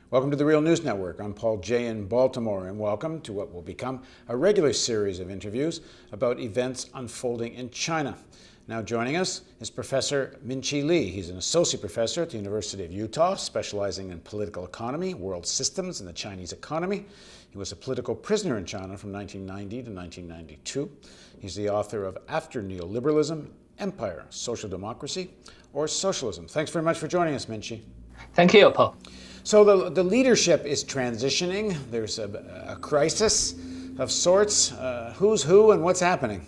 Welcome to the Real News Network. I'm Paul Jay in Baltimore, and welcome to what will become a regular series of interviews about events unfolding in China. Now joining us is Professor Min-Chi Lee. He's an associate professor at the University of Utah, specializing in political economy, world systems, and the Chinese economy. He was a political prisoner in China from 1990 to 1992. He's the author of After Neoliberalism, Empire, Social Democracy, or Socialism. Thanks very much for joining us, Min-Chi. Thank you, Paul. So the leadership is transitioning. There's a crisis of sorts. Who's who and what's happening?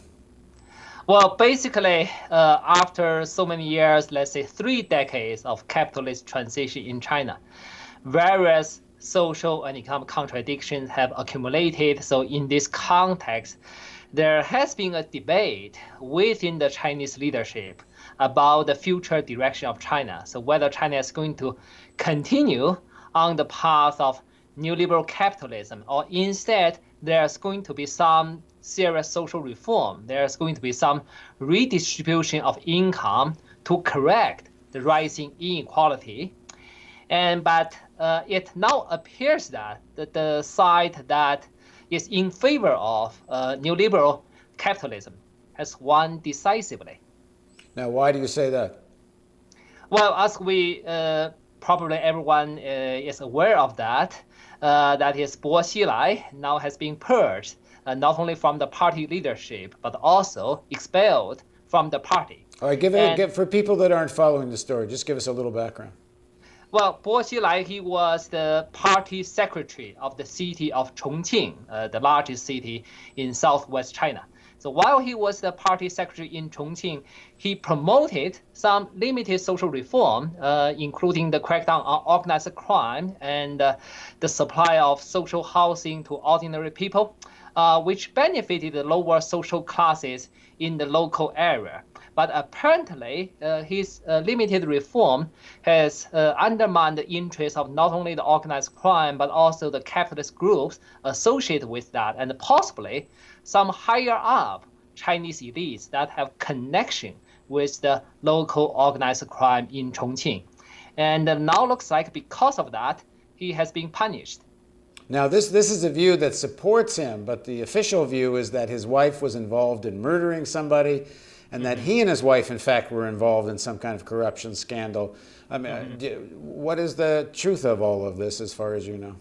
Well, basically, after so many years, let's say 3 decades of capitalist transition in China, various social and economic contradictions have accumulated. So in this context, there has been a debate within the Chinese leadership about the future direction of China. So whether China is going to continue on the path of neoliberal capitalism, or instead there's going to be some serious social reform. There's going to be some redistribution of income to correct the rising inequality. But it now appears that the side that is in favor of neoliberal capitalism has won decisively. Now, why do you say that? Well, as we probably everyone is aware of that, that is Bo Xilai now has been purged, not only from the party leadership, but also expelled from the party. All right, for people that aren't following the story, just give us a little background. Well, Bo Xilai, he was the party secretary of the city of Chongqing, the largest city in southwest China. So while he was the party secretary in Chongqing, he promoted some limited social reform, including the crackdown on organized crime and the supply of social housing to ordinary people, which benefited the lower social classes in the local area. But apparently, his limited reform has undermined the interests of not only the organized crime, but also the capitalist groups associated with that, and possibly some higher up Chinese elites that have connection with the local organized crime in Chongqing. And now looks like because of that, he has been punished. Now, this is a view that supports him, but the official view is that his wife was involved in murdering somebody, and that he and his wife, in fact, were involved in some kind of corruption scandal. I mean, what is the truth of all of this, as far as you know?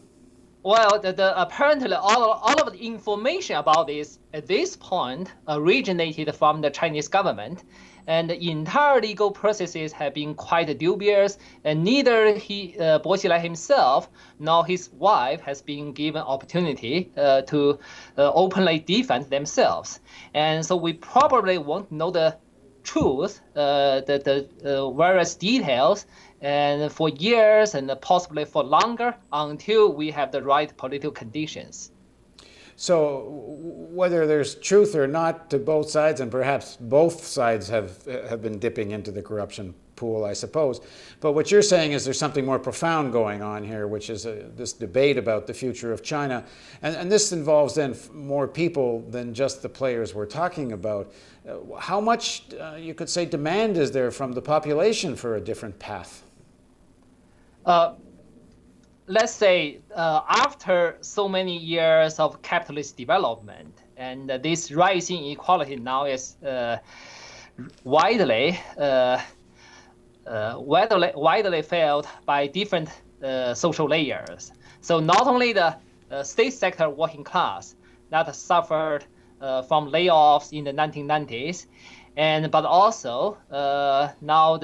Well, apparently all of the information about this at this point originated from the Chinese government, and the entire legal processes have been quite dubious, and neither Bo Xilai himself nor his wife has been given opportunity to openly defend themselves. And so we probably won't know the truth, the various details, and for years and possibly for longer until we have the right political conditions. So whether there's truth or not to both sides, and perhaps both sides have been dipping into the corruption pool, I suppose. But what you're saying is there's something more profound going on here, which is this debate about the future of China. And this involves then more people than just the players we're talking about. How much, you could say, demand is there from the population for a different path? Let's say after so many years of capitalist development, and this rising inequality now is widely felt by different social layers. So not only the state sector working class that suffered from layoffs in the 1990s, but also now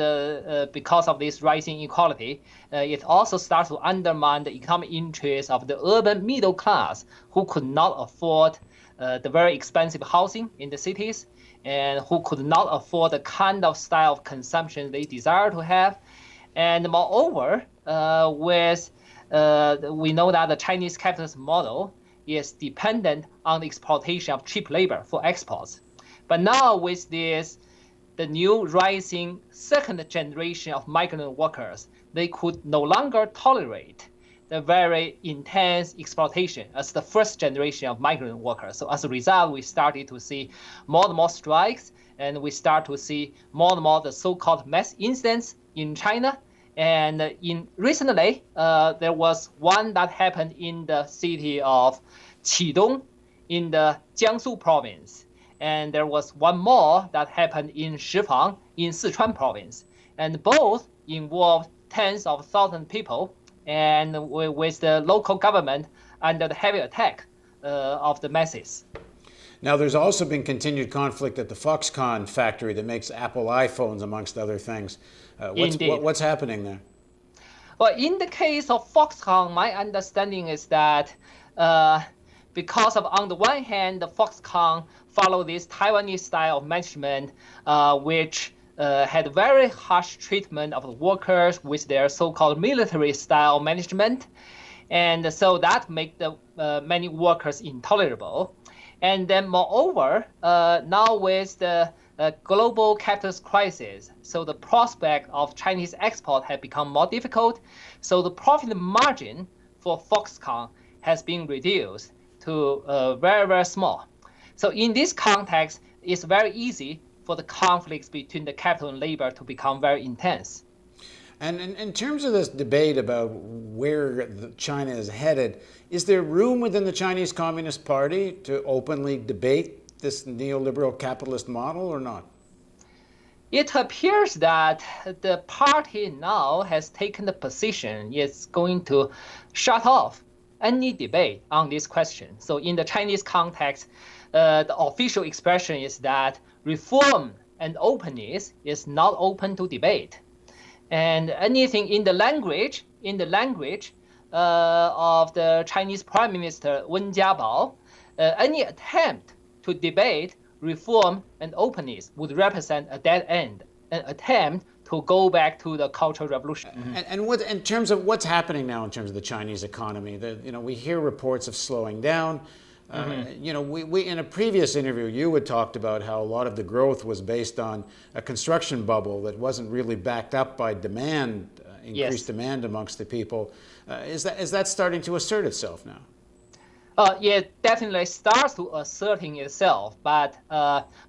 because of this rising inequality, it also starts to undermine the economic interests of the urban middle class who could not afford the very expensive housing in the cities, and who could not afford the kind of style of consumption they desire to have. And moreover, we know that the Chinese capitalist model is dependent on the exploitation of cheap labor for exports. But now with this, the new rising second generation of migrant workers, they could no longer tolerate the very intense exploitation as the first generation of migrant workers. So as a result, we started to see more and more strikes, and we start to see more and more the so-called mass incidents in China. And recently, there was one that happened in the city of Qidong in the Jiangsu province. And there was one more that happened in Shifang in Sichuan province. And both involved tens of thousands of people, and with the local government under the heavy attack of the masses. Now, there's also been continued conflict at the Foxconn factory that makes Apple iPhones, amongst other things. What's happening there? Well, in the case of Foxconn, my understanding is that because of, on the one hand, the Foxconn follow this Taiwanese style of management, which had very harsh treatment of the workers with their so-called military style management. And so that make the many workers intolerable. And then moreover, now with the global capitalist crisis, so the prospect of Chinese export have become more difficult. So the profit margin for Foxconn has been reduced to very, very small. So in this context, it's very easy for the conflicts between the capital and labor to become very intense. And in terms of this debate about where China is headed, is there room within the Chinese Communist Party to openly debate this neoliberal capitalist model or not? It appears that the party now has taken the position it's going to shut off any debate on this question. So in the Chinese context, the official expression is that reform and openness is not open to debate. And anything in the language of the Chinese Prime Minister Wen Jiabao, any attempt to debate reform and openness would represent a dead end, an attempt to go back to the Cultural Revolution. And what, in terms of what's happening now in terms of the Chinese economy, we hear reports of slowing down. We in a previous interview, you had talked about how a lot of the growth was based on a construction bubble that wasn't really backed up by demand, increased demand amongst the people. Is that starting to assert itself now? Yeah, definitely starts to asserting itself. But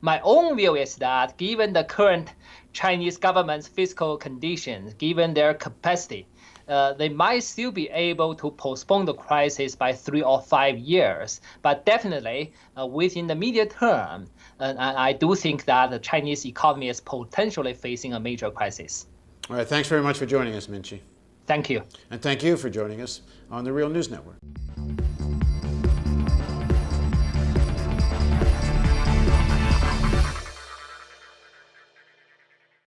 my own view is that given the current Chinese government's fiscal conditions, given their capacity, they might still be able to postpone the crisis by 3 or 5 years. But definitely within the medium term, I do think that the Chinese economy is potentially facing a major crisis. All right, thanks very much for joining us, Min Chi. Thank you. And thank you for joining us on the Real News Network.